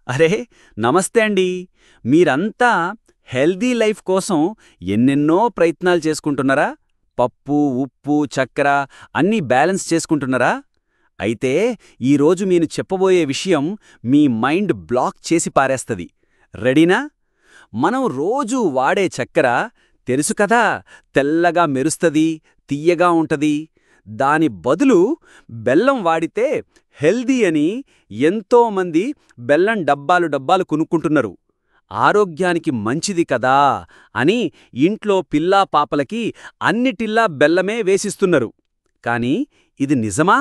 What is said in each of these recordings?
అరే నమస్తే అండి. మీరంతా హెల్దీ లైఫ్ కోసం ఎన్నెన్నో ప్రయత్నాలు చేసుకుంటున్నారా? పప్పు, ఉప్పు, చక్కెర అన్నీ బ్యాలెన్స్ చేసుకుంటున్నారా? అయితే ఈరోజు నేను చెప్పబోయే విషయం మీ మైండ్ బ్లాక్ చేసి పారేస్తది. రెడీనా? మనం రోజూ వాడే చక్కెర తెలుసు కదా, తెల్లగా మెరుస్తది, తియ్యగా ఉంటది. దాని బదులు బెల్లం వాడితే హెల్దీ అని ఎంతోమంది బెల్లం డబ్బాలు డబ్బాలు కొనుక్కుంటున్నారు. ఆరోగ్యానికి మంచిది కదా అని ఇంట్లో పిల్లా పాపలకి అన్నిటిల్లా బెల్లమే వేసిస్తున్నారు. కాని ఇది నిజమా?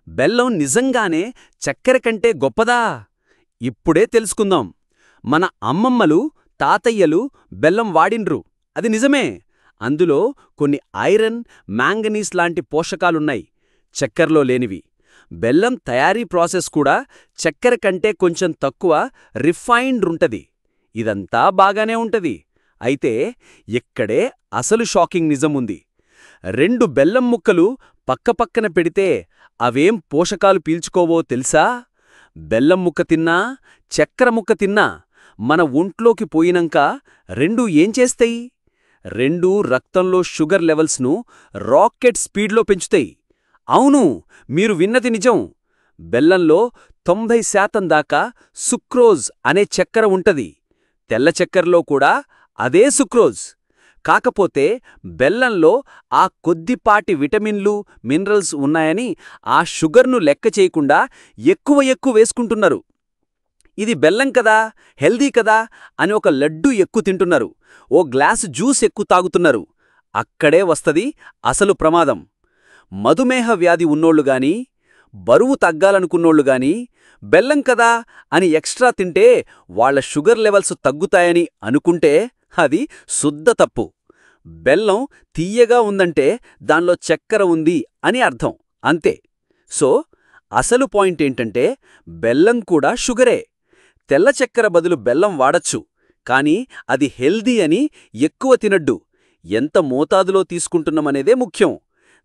బెల్లం నిజంగానే చక్కెర కంటే గొప్పదా? ఇప్పుడే తెలుసుకుందాం. మన అమ్మమ్మలు, తాతయ్యలు బెల్లం వాడిండ్రు, అది నిజమే. అందులో కొన్ని ఐరన్, మ్యాంగనీస్ లాంటి పోషకాలున్నాయి, చక్కెరలో లేనివి. బెల్లం తయారీ ప్రాసెస్ కూడా చక్కెర కంటే కొంచెం తక్కువ రిఫైన్డ్ ఉంటది. ఇదంతా బాగానే ఉంటది. అయితే ఇక్కడే అసలు షాకింగ్ నిజముంది. రెండు బెల్లం ముక్కలు పక్కపక్కన పెడితే అవేం పోషకాలు పీల్చుకోవో తెలుసా? బెల్లం ముక్క తిన్నా, చక్కెర ముక్క తిన్నా మన ఒంట్లోకి పోయినంక రెండూ ఏం చేస్తాయి? రెండూ రక్తంలో షుగర్ లెవెల్స్ను రాకెట్ స్పీడ్లో పెంచుతాయి. అవును, మీరు విన్నది నిజం. బెల్లంలో 90% దాకా సుక్రోజ్ అనే చక్కెర ఉంటది. తెల్ల చక్కెరలో కూడా అదే సుక్రోజ్. కాకపోతే బెల్లంలో ఆ కొద్దిపాటి విటమిన్లు, మినరల్స్ ఉన్నాయని ఆ షుగర్ను లెక్క చేయకుండా ఎక్కువ వేసుకుంటున్నారు. ఇది బెల్లం కదా, హెల్దీ కదా అని ఒక లడ్డూ ఎక్కువ తింటున్నారు, ఓ గ్లాసు జ్యూస్ ఎక్కువ తాగుతున్నారు. అక్కడే వస్తది అసలు ప్రమాదం. మధుమేహ వ్యాధి ఉన్నోళ్లుగాని, బరువు తగ్గాలనుకున్నోళ్లుగాని బెల్లం కదా అని ఎక్స్ట్రా తింటే వాళ్ల షుగర్ లెవెల్స్ తగ్గుతాయని అనుకుంటే అది శుద్ధ తప్పు. బెల్లం తీయగా ఉందంటే దానిలో చక్కెర ఉంది అని అర్థం, అంతే. సో అసలు పాయింట్ ఏంటంటే బెల్లం కూడా షుగరే. తెల్ల చక్కెర బదులు బెల్లం వాడచ్చు, కాని అది హెల్దీ అని ఎక్కువ తినడ్డు. ఎంత మోతాదులో తీసుకుంటున్నామనేదే ముఖ్యం.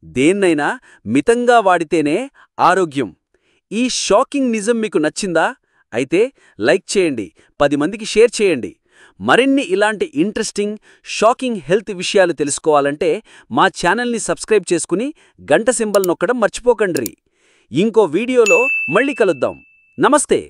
దేన్నైనా మితంగా వాడితేనే ఆరోగ్యం. ఈ షాకింగ్ నిజం మీకు నచ్చిందా? అయితే లైక్ చేయండి, 10 మందికి షేర్ చేయండి. మరిన్ని ఇలాంటి ఇంట్రెస్టింగ్, షాకింగ్ హెల్త్ విషయాలు తెలుసుకోవాలంటే మా ఛానల్ని సబ్స్క్రైబ్ చేసుకుని గంట సింబల్ నొక్కడం మర్చిపోకండ్రి. ఇంకో వీడియోలో మళ్ళీ కలుద్దాం. నమస్తే.